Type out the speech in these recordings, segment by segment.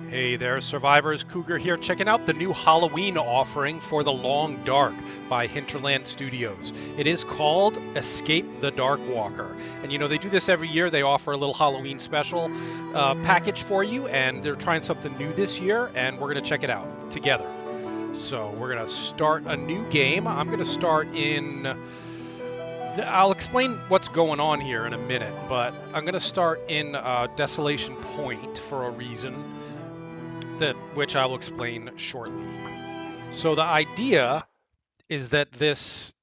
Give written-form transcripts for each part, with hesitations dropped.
Hey there, survivors. Cougar here, checking out the new Halloween offering for The Long Dark by Hinterland Studios. It is called Escape the Darkwalker. And you know, they do this every year. They offer a little Halloween special package for you, and they're trying something new this year, and we're going to check it out together. So we're going to start a new game. I'm going to start in... I'll explain what's going on here in a minute, but I'm going to start in Desolation Point for a reason. Which I will explain shortly. So the idea is that this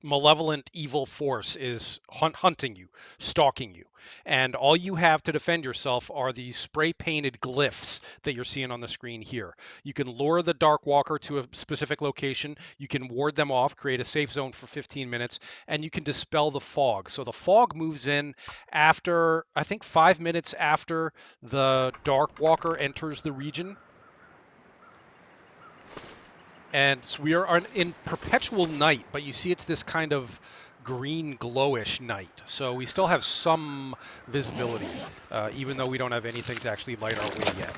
malevolent evil force is hunting you, stalking you, and all you have to defend yourself are these spray painted glyphs that you're seeing on the screen here. You can lure the Darkwalker to a specific location, you can ward them off, create a safe zone for 15 minutes, and you can dispel the fog. So the fog moves in after, I think, 5 minutes after the Darkwalker enters the region. And so we are in perpetual night, but you see it's this kind of green glowish night. So we still have some visibility, even though we don't have anything to actually light our way yet.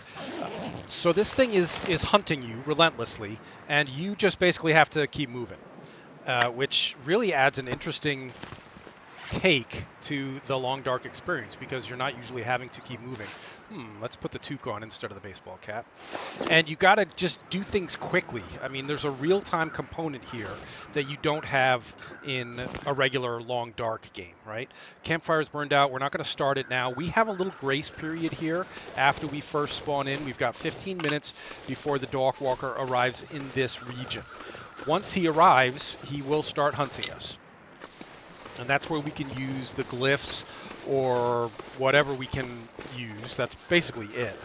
So this thing is hunting you relentlessly, and you just basically have to keep moving, which really adds an interesting take to the Long Dark experience, because you're not usually having to keep moving. Let's put the toque on instead of the baseball cap. And you got to just do things quickly. I mean, there's a real-time component here that you don't have in a regular Long Dark game, right? Campfire's burned out. We're not going to start it now. We have a little grace period here after we first spawn in. We've got 15 minutes before the Darkwalker arrives in this region. Once he arrives, he will start hunting us. And that's where we can use the glyphs or whatever we can use. That's basically it.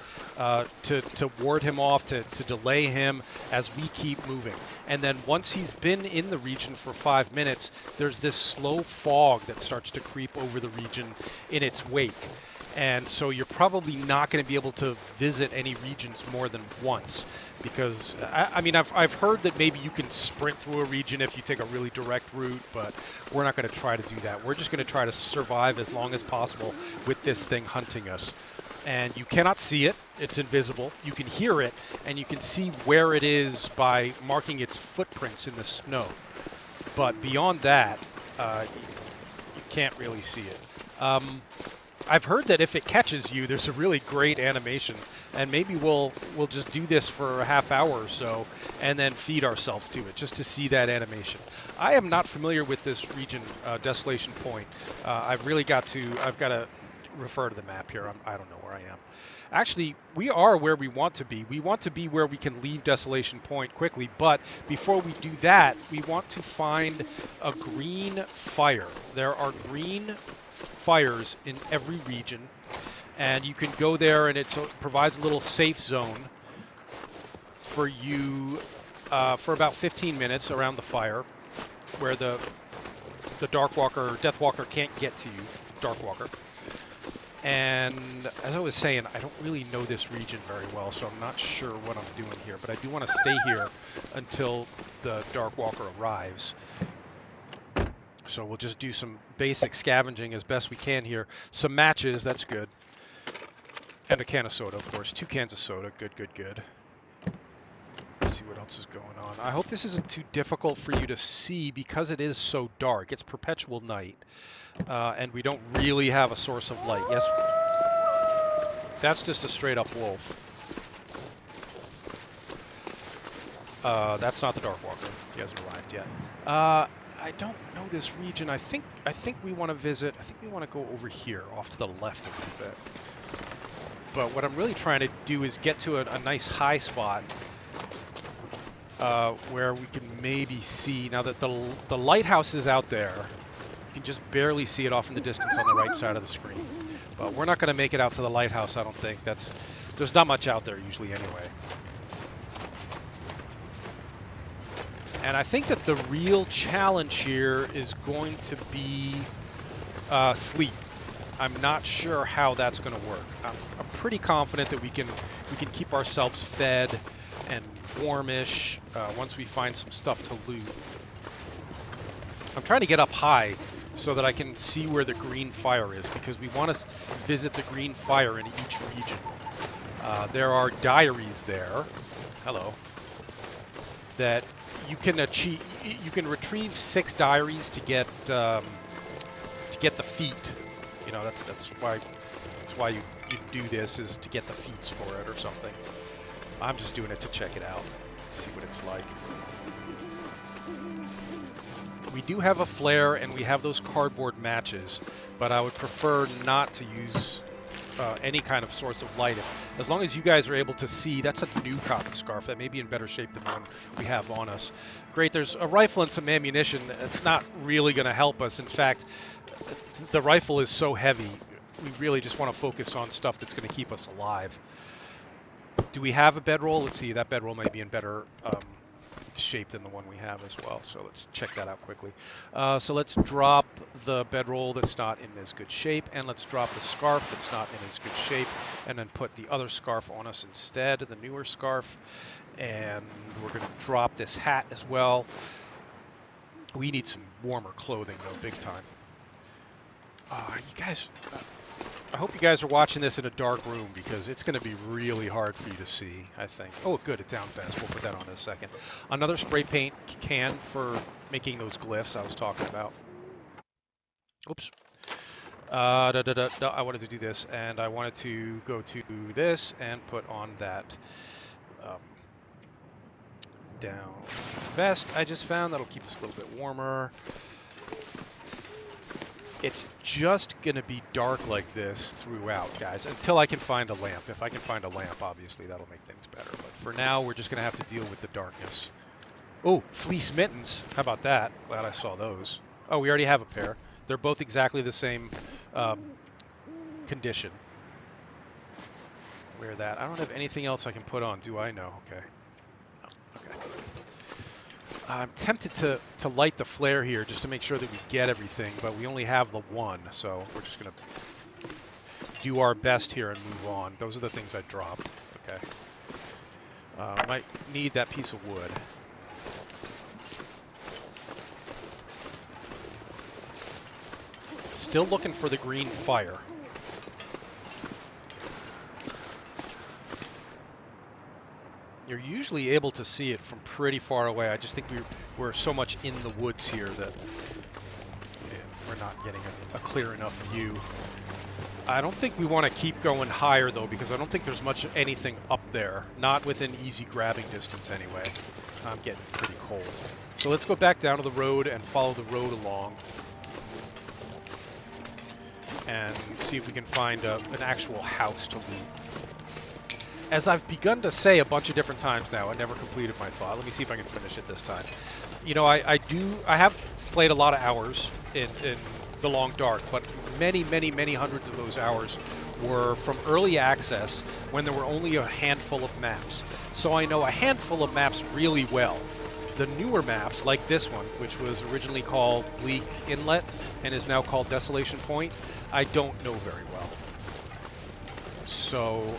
To ward him off, to delay him as we keep moving. And then once he's been in the region for 5 minutes, there's this slow fog that starts to creep over the region in its wake. And so you're probably not going to be able to visit any regions more than once, because I mean, I've heard that maybe you can sprint through a region if you take a really direct route, but we're not going to try to do that. We're just going to try to survive as long as possible with this thing hunting us. And you cannot see it. It's invisible. You can hear it, and you can see where it is by marking its footprints in the snow. But beyond that, you can't really see it. I've heard that if it catches you, there's a really great animation, and maybe we'll just do this for a half hour or so and then feed ourselves to it just to see that animation. I am not familiar with this region, Desolation Point. I've got to refer to the map here. I don't know where I am. Actually, we are where we want to be. We want to be where we can leave Desolation Point quickly, but before we do that, we want to find a green fire. There are green fires in every region, and you can go there, and it provides a little safe zone for you for about 15 minutes around the fire, where the Darkwalker, Deathwalker can't get to you, Darkwalker. And as I was saying, I don't really know this region very well, so I'm not sure what I'm doing here, but I do want to stay here until the Darkwalker arrives. So we'll just do some basic scavenging as best we can here. Some matches, that's good. And a can of soda, of course. 2 cans of soda, good, good, good. Let's see what else is going on. I hope this isn't too difficult for you to see because it is so dark. It's perpetual night. And we don't really have a source of light. Yes, that's just a straight up wolf. That's not the Darkwalker. He hasn't arrived yet. I don't know this region. I think we want to visit. I think we want to go over here, off to the left a little bit. But what I'm really trying to do is get to a nice high spot where we can maybe see. Now that the lighthouse is out there, you can just barely see it off in the distance on the right side of the screen. But we're not going to make it out to the lighthouse, I don't think. There's not much out there usually anyway. And I think that the real challenge here is going to be sleep. I'm not sure how that's going to work. I'm pretty confident that we can keep ourselves fed and warmish once we find some stuff to loot. I'm trying to get up high so that I can see where the green fire is, because we want to visit the green fire in each region. There are diaries there. Hello. That you can achieve. You can retrieve 6 diaries to get the feat. You know, that's why you do this, is to get the feats for it or something. I'm just doing it to check it out, see what it's like. We do have a flare and we have those cardboard matches, but I would prefer not to use any kind of source of light. As long as you guys are able to see, that's a new cotton scarf that may be in better shape than the one we have on us. Great, there's a rifle and some ammunition. It's not really going to help us. In fact, the rifle is so heavy, we really just want to focus on stuff that's going to keep us alive. Do we have a bedroll? Let's see, that bedroll may be in better shape than the one we have as well, so let's check that out quickly. So let's drop the bedroll that's not in as good shape, and let's drop the scarf that's not in as good shape, and then put the other scarf on us instead, the newer scarf. And we're going to drop this hat as well. We need some warmer clothing though, big time. You guys, I hope you guys are watching this in a dark room, because it's going to be really hard for you to see, I think. Oh, good, it down fast. We'll put that on in a second. Another spray paint can for making those glyphs I was talking about. Oops. I wanted to do this, and I wanted to go to this and put on that down vest I just found. That'll keep us a little bit warmer. It's just going to be dark like this throughout, guys, until I can find a lamp. If I can find a lamp, obviously, that'll make things better. But for now, we're just going to have to deal with the darkness. Oh, fleece mittens. How about that? Glad I saw those. Oh, we already have a pair. They're both exactly the same condition. Wear that. I don't have anything else I can put on, do I? No. Okay. No. Okay. I'm tempted to light the flare here just to make sure that we get everything, but we only have the one, so we're just going to do our best here and move on. Those are the things I dropped. Okay. Might need that piece of wood. Still looking for the green fire. You're usually able to see it from pretty far away. I just think we're so much in the woods here that we're not getting a clear enough view. I don't think we want to keep going higher, though, because I don't think there's much anything up there. Not within easy grabbing distance, anyway. I'm getting pretty cold. So let's go back down to the road and follow the road along. And see if we can find an actual house to loot. As I've begun to say a bunch of different times now, I never completed my thought. Let me see if I can finish it this time. You know, I have played a lot of hours in The Long Dark, but many hundreds of those hours were from early access when there were only a handful of maps. So I know a handful of maps really well. The newer maps, like this one, which was originally called Bleak Inlet and is now called Desolation Point, I don't know very well. So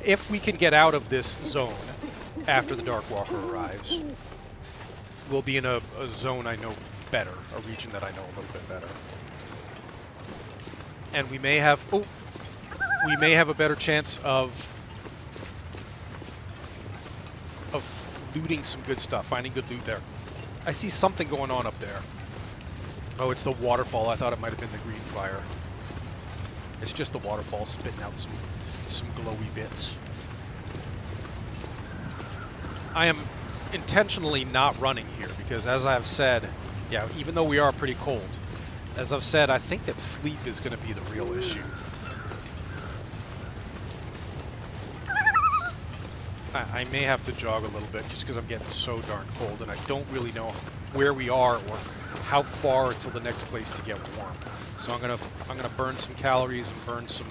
if we can get out of this zone after the Darkwalker arrives, we'll be in a zone I know better, a region that I know a little bit better. And we may have a better chance of looting some good stuff, finding good loot there. I see something going on up there. Oh, it's the waterfall. I thought it might have been the green fire. It's just the waterfall spitting out some glowy bits. I am intentionally not running here because, as I've said, yeah, even though we are pretty cold, as I've said, I think that sleep is going to be the real issue. I may have to jog a little bit just because I'm getting so darn cold and I don't really know where we are or how far until the next place to get warm. So I'm gonna burn some calories and burn some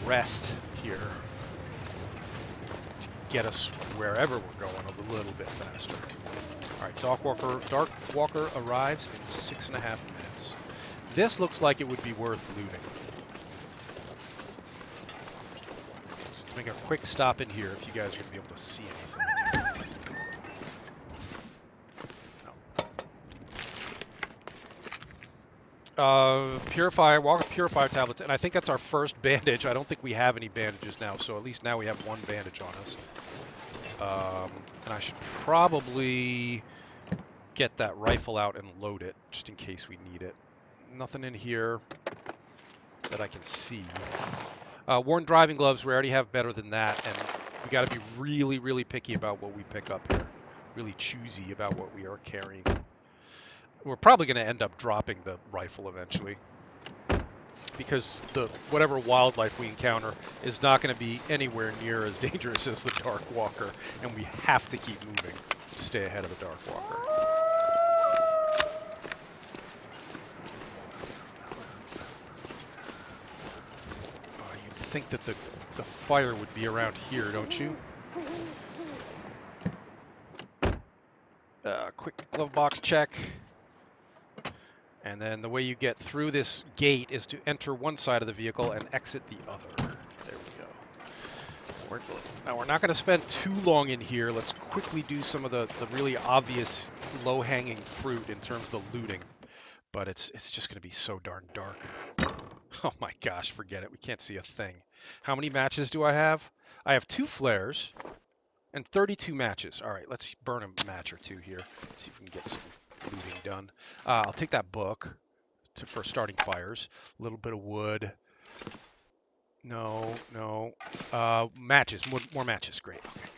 rest here to get us wherever we're going a little bit faster. All right, Darkwalker arrives in 6.5 minutes. This looks like it would be worth looting. Let's make a quick stop in here if you guys are gonna be able to see anything in here. Purifier tablets, and I think that's our first bandage. I don't think we have any bandages now, so at least now we have one bandage on us. And I should probably get that rifle out and load it, just in case we need it. Nothing in here that I can see. Worn driving gloves, we already have better than that, and we got to be really, really picky about what we pick up here. Really choosy about what we are carrying. We're probably going to end up dropping the rifle eventually, because whatever wildlife we encounter is not going to be anywhere near as dangerous as the Darkwalker, and we have to keep moving to stay ahead of the Darkwalker. You'd think that the fire would be around here, don't you? Quick glove box check. And then the way you get through this gate is to enter one side of the vehicle and exit the other. There we go. Now we're not going to spend too long in here. Let's quickly do some of the really obvious low-hanging fruit in terms of the looting. But it's just going to be so darn dark. Oh my gosh, forget it. We can't see a thing. How many matches do I have? I have 2 flares and 32 matches. All right, let's burn a match or 2 here. See if we can get some looting done. I'll take that book for starting fires. A little bit of wood. No. Matches. More matches. Great. Okay,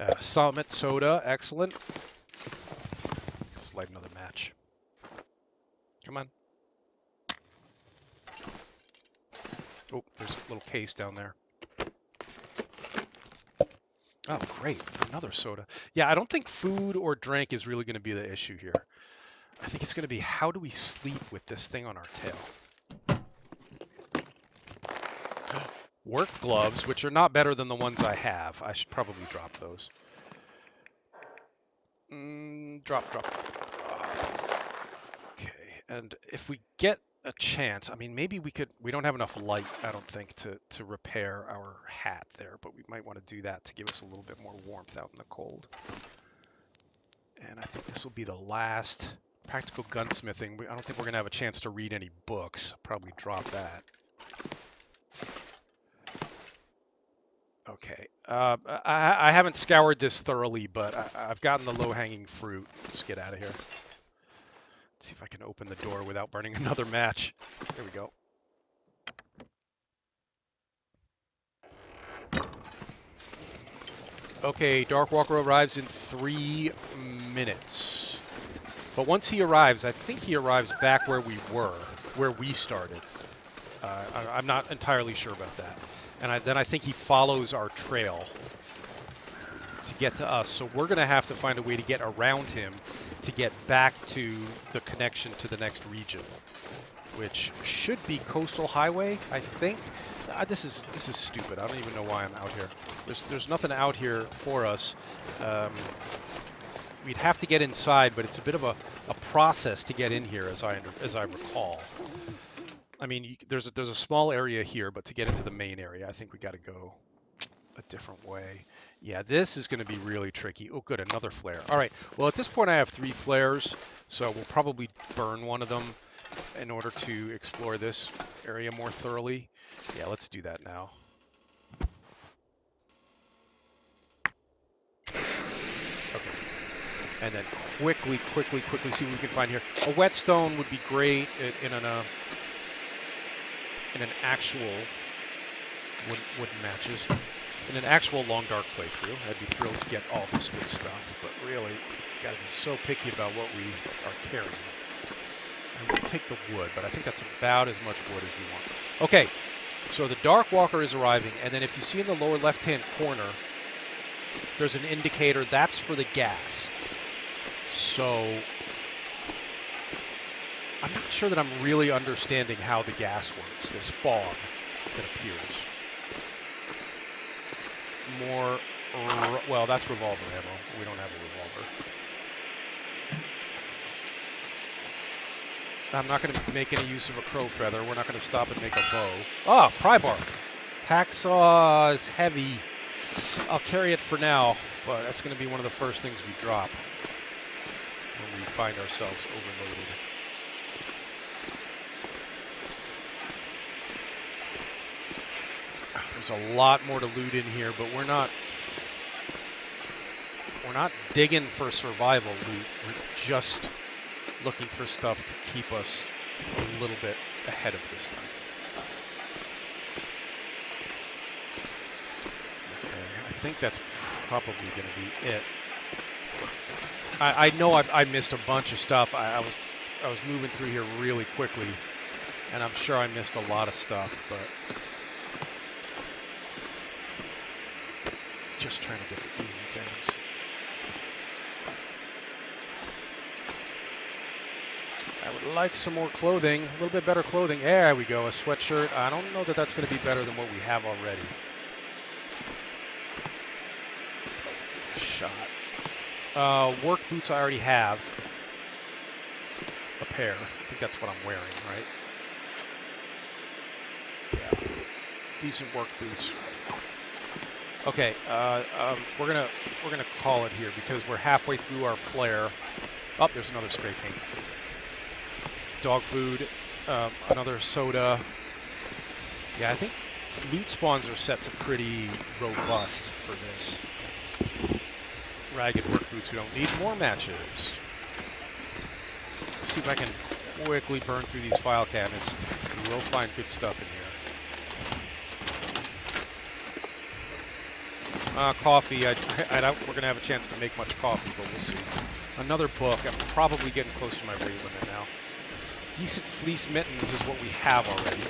good. Summit soda. Excellent. Let's light another match. Come on. Oh, there's a little case down there. Oh, great. Another soda. Yeah, I don't think food or drink is really going to be the issue here. I think it's going to be, how do we sleep with this thing on our tail? Work gloves, which are not better than the ones I have. I should probably drop those. Drop. Okay, and if we get a chance, I mean, maybe we don't have enough light, I don't think, to repair our hat there, but we might want to do that to give us a little bit more warmth out in the cold. And I think this will be the last practical gunsmithing. I don't think we're going to have a chance to read any books. I'll probably drop that. Okay. I haven't scoured this thoroughly, but I've gotten the low-hanging fruit. Let's get out of here. Let's see if I can open the door without burning another match. There we go. Okay, Darkwalker arrives in 3 minutes. But once he arrives, I think he arrives back where we were, where we started. I'm not entirely sure about that. And then I think he follows our trail to get to us. So we're going to have to find a way to get around him to get back to the connection to the next region, which should be Coastal Highway, I think. This is stupid. I don't even know why I'm out here. There's nothing out here for us. We'd have to get inside, but it's a bit of a process to get in here, as I recall. I mean, there's a small area here, but to get into the main area, I think we got to go a different way. Yeah, this is going to be really tricky. Oh, good, another flare. All right, well, at this point, I have 3 flares, so we'll probably burn one of them in order to explore this area more thoroughly. Yeah, let's do that now. Okay. And then quickly see what we can find here. A whetstone would be great in an actual wooden matches. In an actual long dark playthrough, I'd be thrilled to get all this good stuff, but really, got to be so picky about what we are carrying. I will take the wood, but I think that's about as much wood as we want. Okay, so the Darkwalker is arriving, and then if you see in the lower left-hand corner, there's an indicator. That's for the gas. So I'm not sure that I'm really understanding how the gas works, this fog that appears. Well, that's revolver ammo. We don't have a revolver. I'm not going to make any use of a crow feather. We're not going to stop and make a bow. Ah, pry bar. Hacksaw is heavy. I'll carry it for now, but that's going to be one of the first things we drop when we find ourselves overloaded. There's a lot more to loot in here, but we're not digging for survival loot. We're just looking for stuff to keep us a little bit ahead of this thing. Okay, I think that's probably going to be it. I know I missed a bunch of stuff. I was moving through here really quickly, and I'm sure I missed a lot of stuff, but just trying to get the easy things. I would like some more clothing, a little bit better clothing. There we go, a sweatshirt. I don't know that that's going to be better than what we have already. Shot. Work boots I already have. A pair. I think that's what I'm wearing, right? Yeah. Decent work boots. Okay, we're gonna call it here because we're halfway through our flare. Oh, there's another spray paint. Dog food, another soda. Yeah, I think loot spawns are set to pretty robust for this. Ragged work boots, we don't need more matches. See if I can quickly burn through these file cabinets. We will find good stuff in here. Coffee, we're going to have a chance to make much coffee, but we'll see. Another book. I'm probably getting close to my rate limit now. Decent fleece mittens is what we have already.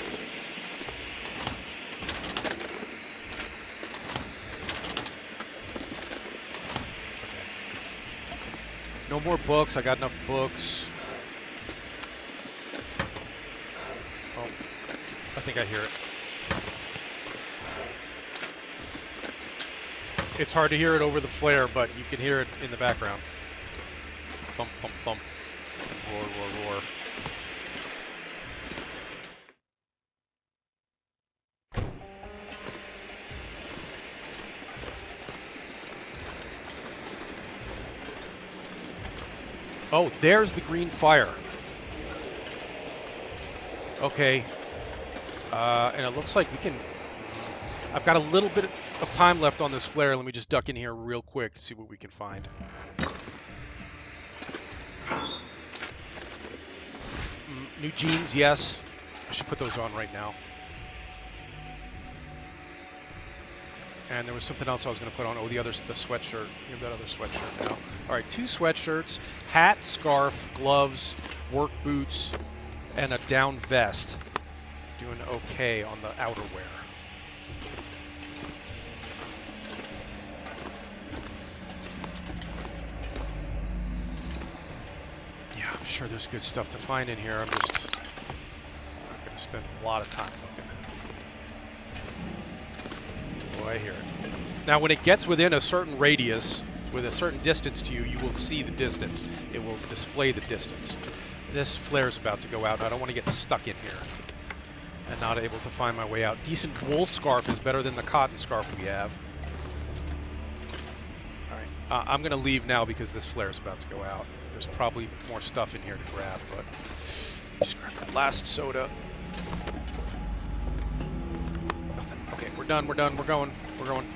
Okay. No more books. I got enough books. Oh, I think I hear it. It's hard to hear it over the flare, but you can hear it in the background. Thump, thump, thump. Roar, roar, roar. Oh, there's the green fire. Okay. And it looks like we can... I've got a little bit of time left on this flare. Let me just duck in here real quick to see what we can find. New jeans, yes. I should put those on right now. And there was something else I was going to put on. Oh, the sweatshirt. You have that other sweatshirt now. All right, 2 sweatshirts, hat, scarf, gloves, work boots, and a down vest. Doing okay on the outerwear. Yeah, I'm sure there's good stuff to find in here. I'm just not going to spend a lot of time looking. Oh, I hear it. Now, when it gets within a certain radius, with a certain distance to you, you will see the distance. It will display the distance. This flare is about to go out. I don't want to get stuck in here and not able to find my way out. Decent wool scarf is better than the cotton scarf we have. All right, I'm going to leave now because this flare is about to go out. There's probably more stuff in here to grab, but just grab that last soda. Nothing. Okay, we're done. We're done. We're going. We're going.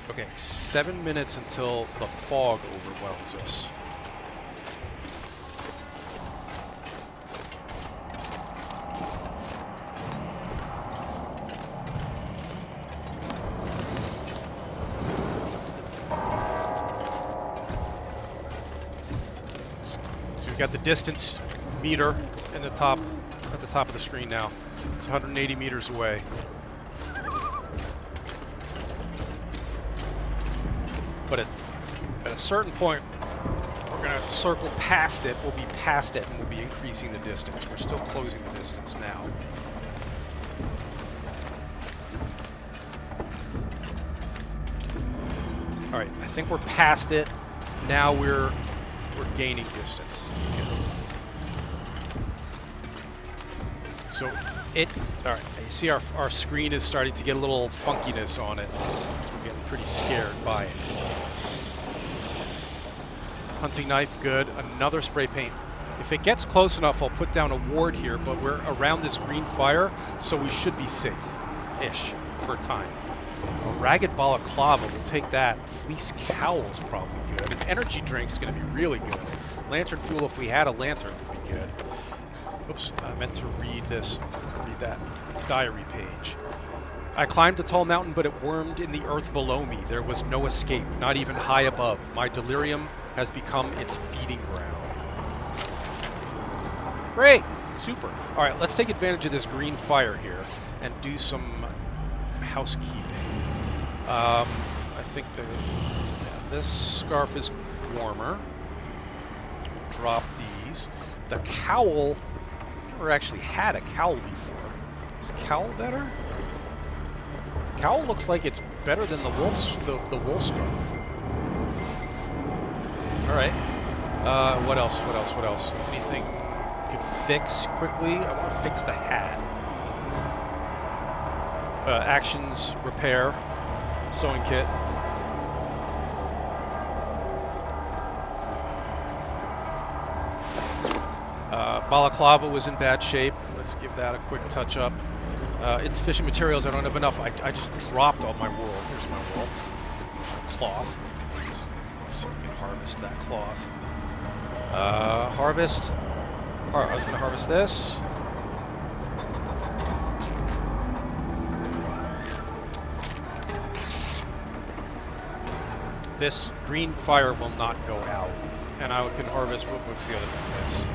Okay, 7 minutes until the fog overwhelms us. So we've got the distance meter in the top, at the top of the screen now. It's 180 meters away. But at a certain point, we're going to circle past it. We'll be past it, and we'll be increasing the distance. We're still closing the distance now. All right, I think we're past it. Now we're gaining distance. Okay. So all right, you see our screen is starting to get a little funkiness on it. So we're getting pretty scared by it. Hunting knife, good. Another spray paint. If it gets close enough, I'll put down a ward here, but we're around this green fire, so we should be safe-ish for a time. A ragged balaclava, we'll take that. Fleece cowl's probably good. An energy drink's going to be really good. Lantern fuel, if we had a lantern, would be good. Oops, I meant to read that diary page. I climbed a tall mountain, but it wormed in the earth below me. There was no escape, not even high above. My delirium has become its feeding ground. Great! Super. All right, let's take advantage of this green fire here and do some housekeeping. I think this scarf is warmer. We'll drop these. The cowl, never actually had a cowl before. Is cowl better? Cowl looks like it's better than the wolf scarf. All right. What else? Anything we could fix quickly? I want to fix the hat. Actions, repair, sewing kit. Balaclava was in bad shape. Let's give that a quick touch up. It's fishing materials. I don't have enough. I just dropped all my wool. Here's my wool. Cloth. Let's see if we can harvest that cloth. Harvest. All right, I was going to harvest this. This green fire will not go out. And I can harvest. What's the other thing? This.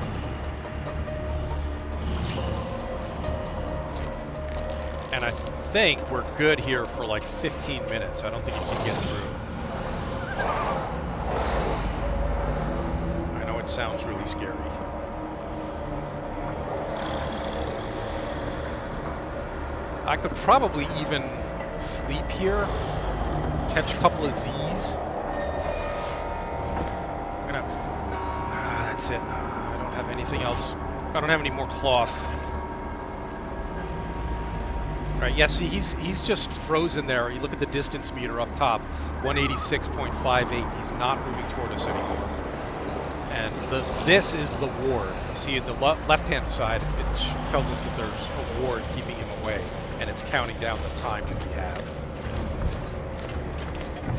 And I think we're good here for like 15 minutes. I don't think you can get through. I know it sounds really scary. I could probably even sleep here, catch a couple of Z's. That's it. I don't have anything else. I don't have any more cloth. All right, yeah, see, he's just frozen there. You look at the distance meter up top, 186.58. He's not moving toward us anymore. And this is the ward. You see, in the left-hand side, it tells us that there's a ward keeping him away, and it's counting down the time that we have.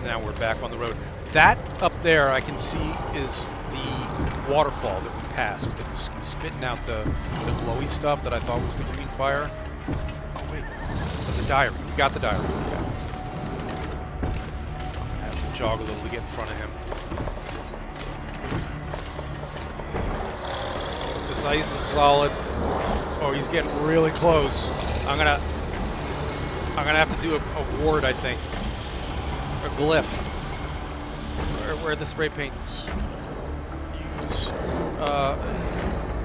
Now we're back on the road. That up there, I can see, is the waterfall that we passed. That was spitting out the glowy stuff that I thought was the green fire. Oh, wait. The diary. We got the diary. Okay. I have to jog a little to get in front of him. This ice is solid. Oh, he's getting really close. I'm gonna have to do a ward, I think. A glyph. Where the spray paint's used.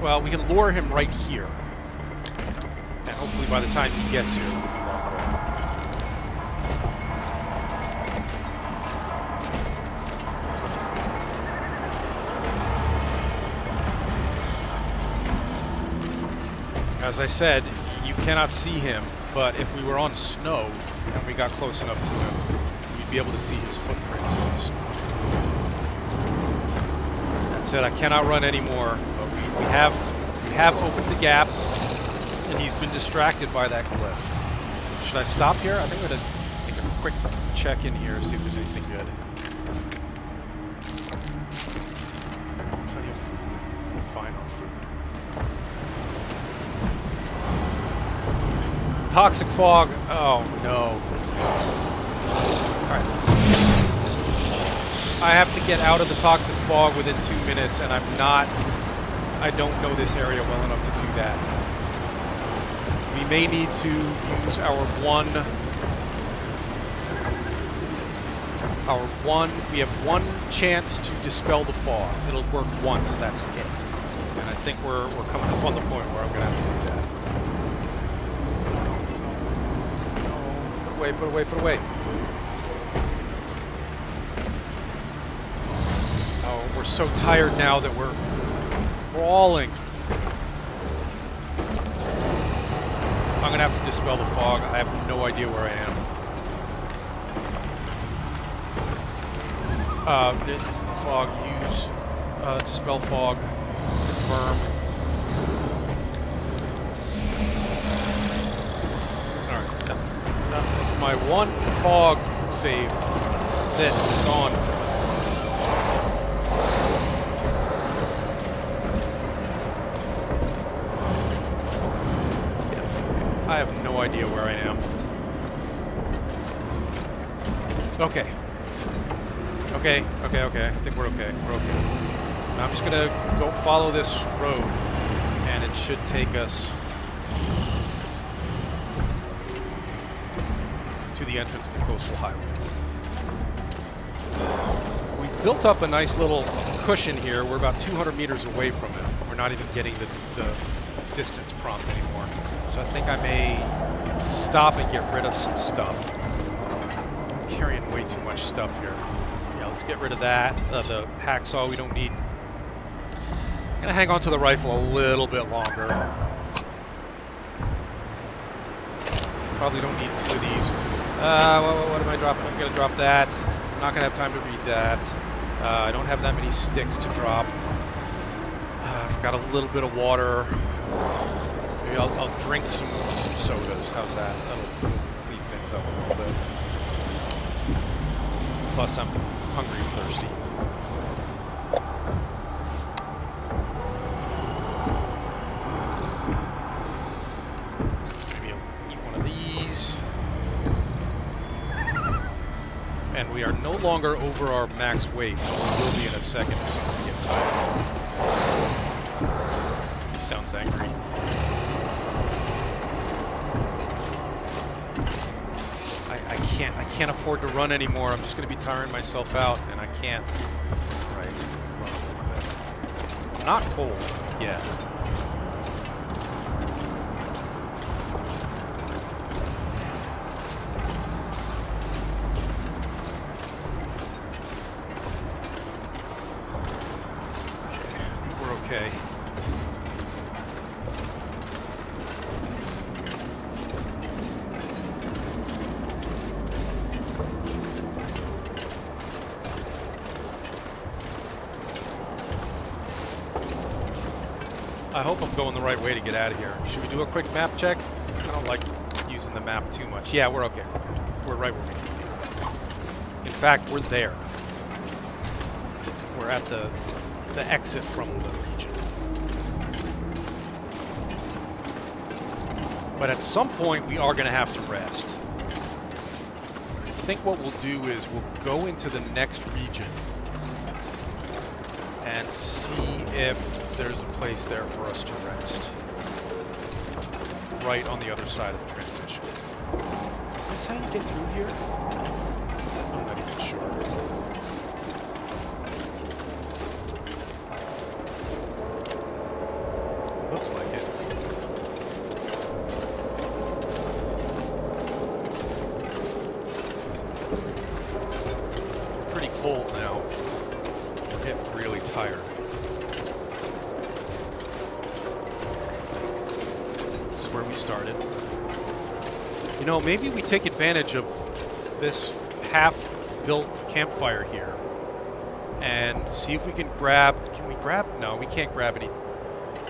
Well, we can lure him right here. And hopefully by the time he gets here, we'll be long gone. As I said, you cannot see him, but if we were on snow and we got close enough to him, we'd be able to see his footprints in the snow. That's it. I cannot run anymore, but we have opened the gap, and he's been distracted by that glyph. Should I stop here? I think I'm going to make a quick check in here, see if there's anything good. Plenty of food. We'll find our food. Toxic fog. Oh, no. Alright. I have to get out of the toxic fog within 2 minutes, and I don't know this area well enough to do that. We may need to use we have one chance to dispel the fog. It'll work once, that's it. And I think we're coming up on the point where I'm going to have to do that. Put away. Oh, we're so tired now that we're crawling. I'm gonna have to dispel the fog. I have no idea where I am. Fog, use, dispel fog. confirm. Alright, this is my one fog save. That's it, it's gone. I have no idea where I am. Okay. Okay. I think we're okay. We're okay. I'm just gonna go follow this road, and it should take us to the entrance to Coastal Highway. We've built up a nice little cushion here. We're about 200 meters away from it. We're not even getting the distance prompt anymore. So I think I may stop and get rid of some stuff. I'm carrying way too much stuff here. Yeah, let's get rid of that. The hacksaw we don't need. I'm gonna hang on to the rifle a little bit longer. Probably don't need two of these. What am I dropping? I'm gonna drop that. I'm not gonna have time to read that. I don't have that many sticks to drop. I've got a little bit of water. Maybe I'll drink some sodas. How's that? That'll clean things up a little bit. Plus, I'm hungry and thirsty. Maybe I'll eat one of these. And we are no longer over our max weight. We will be in a second as soon as we get tired. He sounds angry. I can't afford to run anymore. I'm just going to be tiring myself out, and I can't. Right. Well, not cold. Yeah. Okay. We're okay. I hope I'm going the right way to get out of here. Should we do a quick map check? I don't like using the map too much. Yeah, we're okay. We're right where we need to be. In fact, we're there. We're at the exit from the region. But at some point, we are going to have to rest. I think what we'll do is we'll go into the next region and see if there's a place there for us to rest. Right on the other side of the transition. Is this how you get through here? I'm not even sure. Looks like it. Pretty cold now. I'm getting really tired. Where we started. You know, maybe we take advantage of this half-built campfire here and see if we can grab. Can we grab? No, we can't grab any.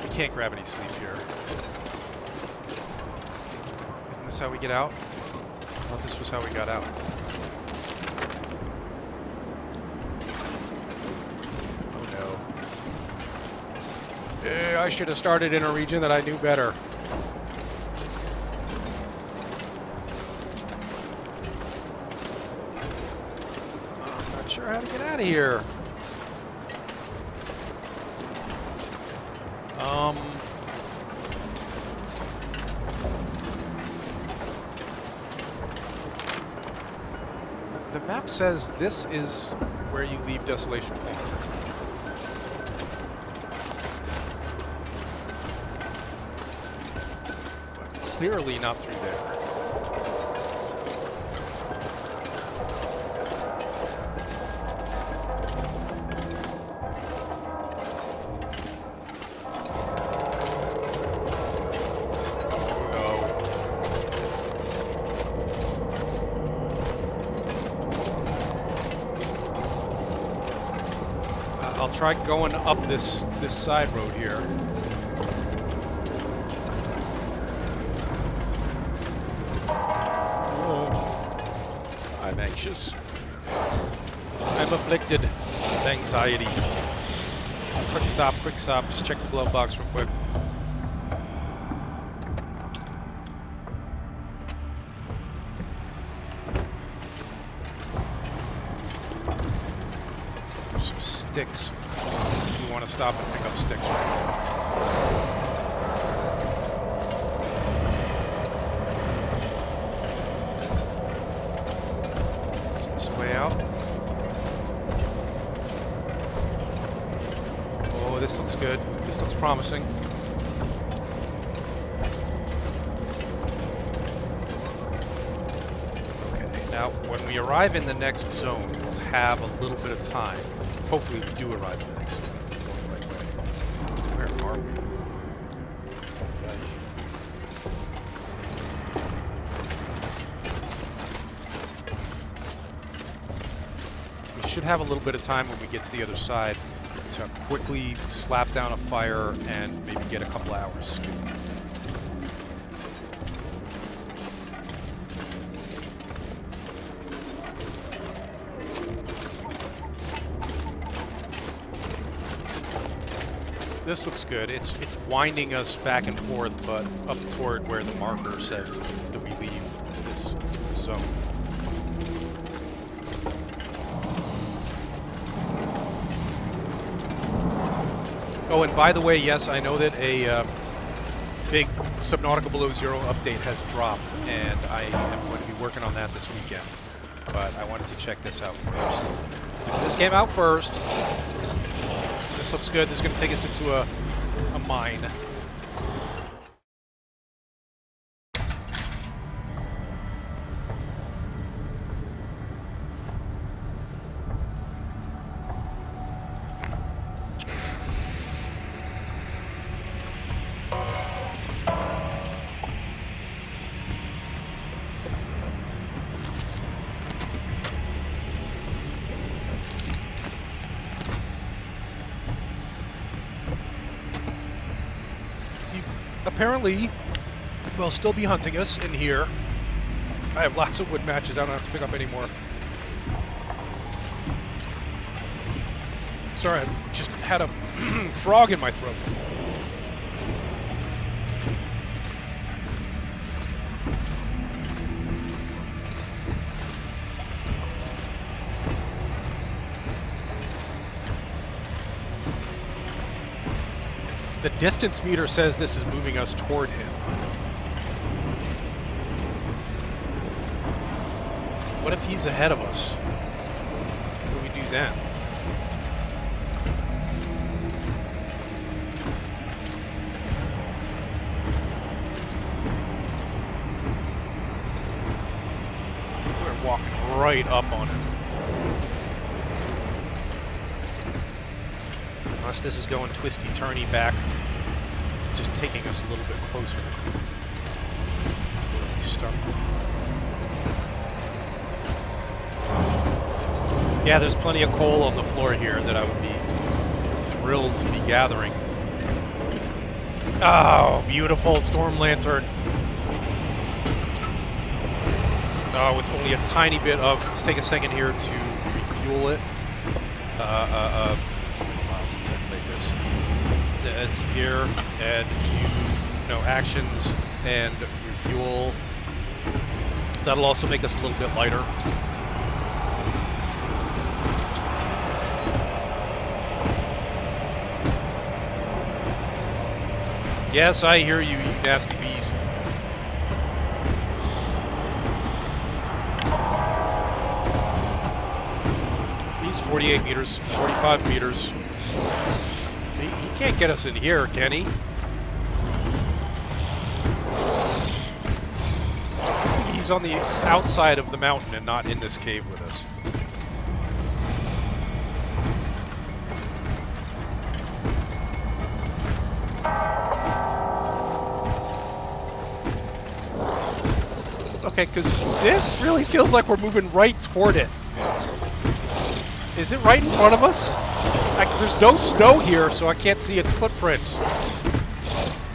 We can't grab any sleep here. Isn't this how we get out? I thought this was how we got out. Oh no. I should have started in a region that I knew better. Sure how to get out of here. The map says this is where you leave Desolation. But clearly not through there. try going up this side road here. Oh, I'm anxious. I'm afflicted with anxiety. Quick stop, quick stop. Just check the glove box real quick. There's some sticks. We want to stop and pick up sticks. Is this way out? Oh, this looks good. This looks promising. Okay, now when we arrive in the next zone, we'll have a little bit of time. Hopefully we do arrive in the next zone. Going the right way. Where are we? We should have a little bit of time when we get to the other side to quickly slap down a fire and maybe get a couple hours. This looks good. It's winding us back and forth, but up toward where the marker says that we leave this zone. Oh, and by the way, yes, I know that a big Subnautica Below Zero update has dropped, and I am going to be working on that this weekend. But I wanted to check this out first. Because this came out first. So this looks good. This is going to take us into a mine. Apparently, they'll still be hunting us in here. I have lots of wood matches. I don't have to pick up any more. Sorry, I just had a frog in my throat. The distance meter says this is moving us toward him. What if he's ahead of us? What do we do then? We're walking right up on him. Unless this is going twisty-turny back, just taking us a little bit closer to where we start. Yeah, there's plenty of coal on the floor here that I would be thrilled to be gathering. Oh, beautiful storm lantern. With only a tiny bit of, let's take a second here to refuel it. It's gear and actions and refuel. That'll also make us a little bit lighter. Yes, I hear you, you nasty beast. He's 48 meters, 45 meters. He can't get us in here, can he? He's on the outside of the mountain and not in this cave with us. Okay, because this really feels like we're moving right toward it. Is it right in front of us? There's no snow here, so I can't see its footprints.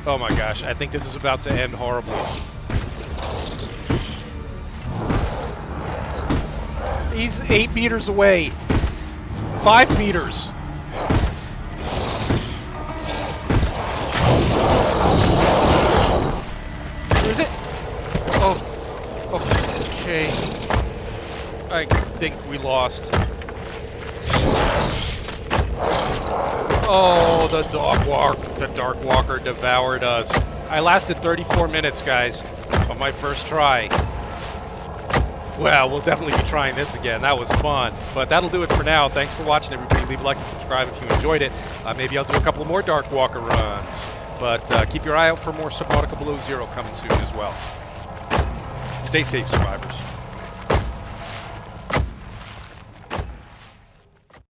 Oh my gosh, I think this is about to end horribly. He's 8 meters away. 5 meters. Where is it? Oh, okay. I think we lost. Oh, the Darkwalker devoured us. I lasted 34 minutes, guys, on my first try. Well, we'll definitely be trying this again. That was fun. But that'll do it for now. Thanks for watching, everybody. Leave a like and subscribe if you enjoyed it. Maybe I'll do a couple more Darkwalker runs. But keep your eye out for more Subnautica Below Zero coming soon as well. Stay safe, survivors.